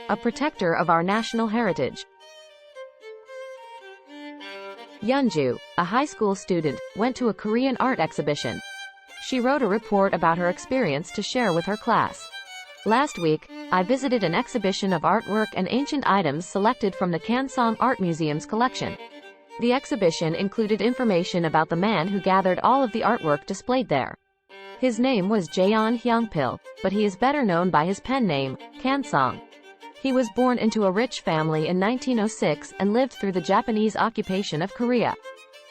a protector of our national heritage. Yeonju, a high school student, went to a Korean art exhibition. She wrote a report about her experience to share with her class. Last week, I visited an exhibition of artwork and ancient items selected from the Kansong Art Museum's collection. The exhibition included information about the man who gathered all of the artwork displayed there. His name was Jaeon Hyungpil, but he is better known by his pen name, Kansong. He was born into a rich family in 1906 and lived through the Japanese occupation of Korea.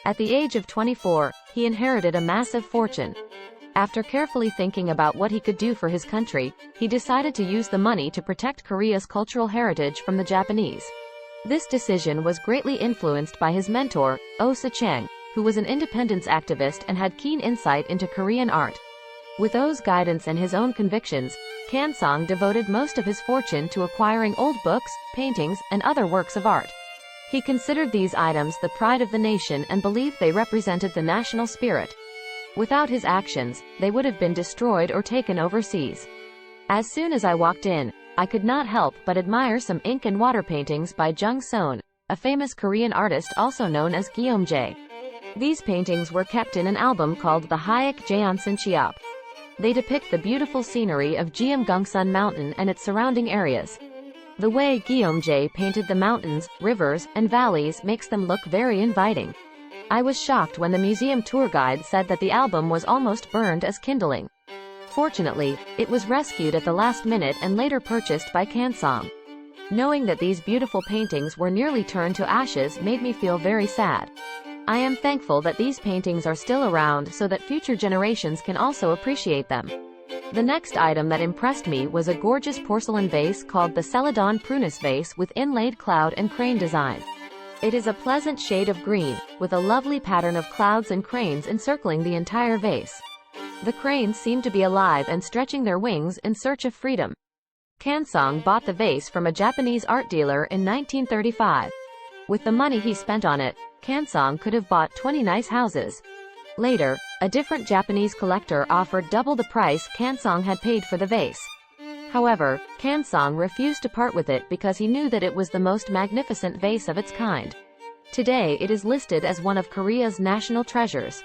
At the age of 24, he inherited a massive fortune. After carefully thinking about what he could do for his country, he decided to use the money to protect Korea's cultural heritage from the Japanese. This decision was greatly influenced by his mentor, Oh Se-chang, who was an independence activist and had keen insight into Korean art. With Oh's guidance and his own convictions, Kansong devoted most of his fortune to acquiring old books, paintings, and other works of art. He considered these items the pride of the nation and believed they represented the national spirit. Without his actions, they would have been destroyed or taken overseas. As soon as I walked in, I could not help but admire some ink and water paintings by Jung Seon, a famous Korean artist also known as Gyeomjae. These paintings were kept in an album called the Hayek Jaeonsan Cheop. They depict the beautiful scenery of Gyeomgungsun Mountain and its surrounding areas. The way Gyeomjae painted the mountains, rivers, and valleys makes them look very inviting. I was shocked when the museum tour guide said that the album was almost burned as kindling. Fortunately, it was rescued at the last minute and later purchased by Kansong. Knowing that these beautiful paintings were nearly turned to ashes made me feel very sad. I am thankful that these paintings are still around so that future generations can also appreciate them. The next item that impressed me was a gorgeous porcelain vase called the Celadon Prunus vase with inlaid cloud and crane design. It is a pleasant shade of green, with a lovely pattern of clouds and cranes encircling the entire vase. The cranes seem to be alive and stretching their wings in search of freedom. Kansong bought the vase from a Japanese art dealer in 1935. With the money he spent on it, Kansong could have bought 20 nice houses. Later, a different Japanese collector offered double the price Kansong had paid for the vase. However, Kansong refused to part with it because he knew that it was the most magnificent vase of its kind. Today it is listed as one of Korea's national treasures.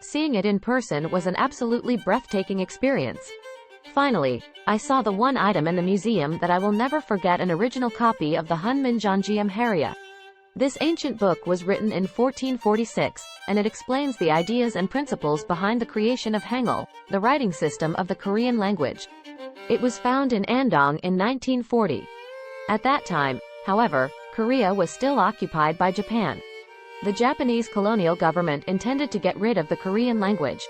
Seeing it in person was an absolutely breathtaking experience. Finally, I saw the one item in the museum that I will never forget, an original copy of the Hunminjeongeum Haria. This ancient book was written in 1446, and it explains the ideas and principles behind the creation of Hangul, the writing system of the Korean language. It was found in Andong in 1940. At that time, however, Korea was still occupied by Japan. The Japanese colonial government intended to get rid of the Korean language.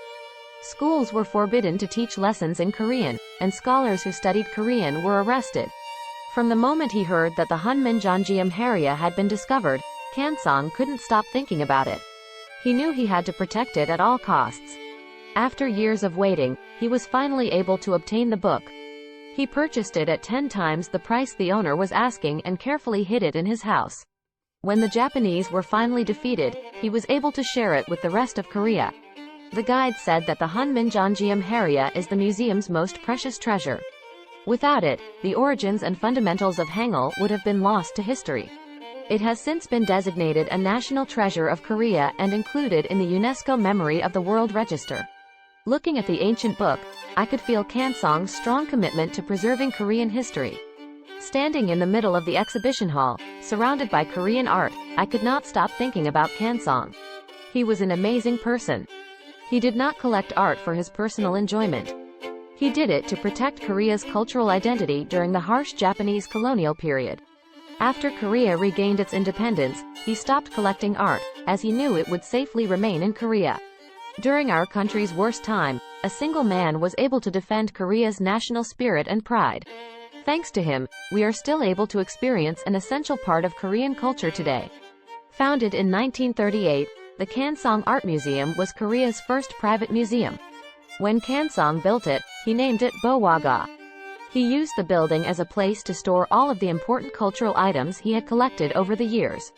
Schools were forbidden to teach lessons in Korean, and scholars who studied Korean were arrested. From the moment he heard that the Hunminjeongeum Haria had been discovered, Kansong couldn't stop thinking about it. He knew he had to protect it at all costs. After years of waiting, he was finally able to obtain the book. He purchased it at 10 times the price the owner was asking and carefully hid it in his house. When the Japanese were finally defeated, he was able to share it with the rest of Korea. The guide said that the Hunminjeongeum Haria is the museum's most precious treasure. Without it, the origins and fundamentals of Hangul would have been lost to history. It has since been designated a national treasure of Korea and included in the UNESCO Memory of the World Register. Looking at the ancient book, I could feel Kansong's strong commitment to preserving Korean history. Standing in the middle of the exhibition hall, surrounded by Korean art, I could not stop thinking about Kansong. He was an amazing person. He did not collect art for his personal enjoyment. He did it to protect Korea's cultural identity during the harsh Japanese colonial period. After Korea regained its independence, he stopped collecting art, as he knew it would safely remain in Korea. During our country's worst time, a single man was able to defend Korea's national spirit and pride. Thanks to him, we are still able to experience an essential part of Korean culture today. Founded in 1938, the Kansong Art Museum was Korea's first private museum. When Kansong built it, he named it Bohwaga. He used the building as a place to store all of the important cultural items he had collected over the years.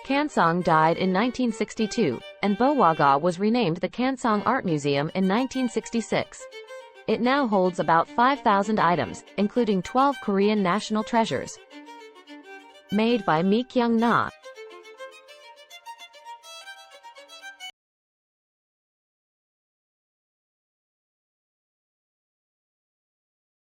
Kansong died in 1962, and Bohwaga was renamed the Kansong Art Museum in 1966. It now holds about 5,000 items, including 12 Korean national treasures. made by Mi Kyung Na.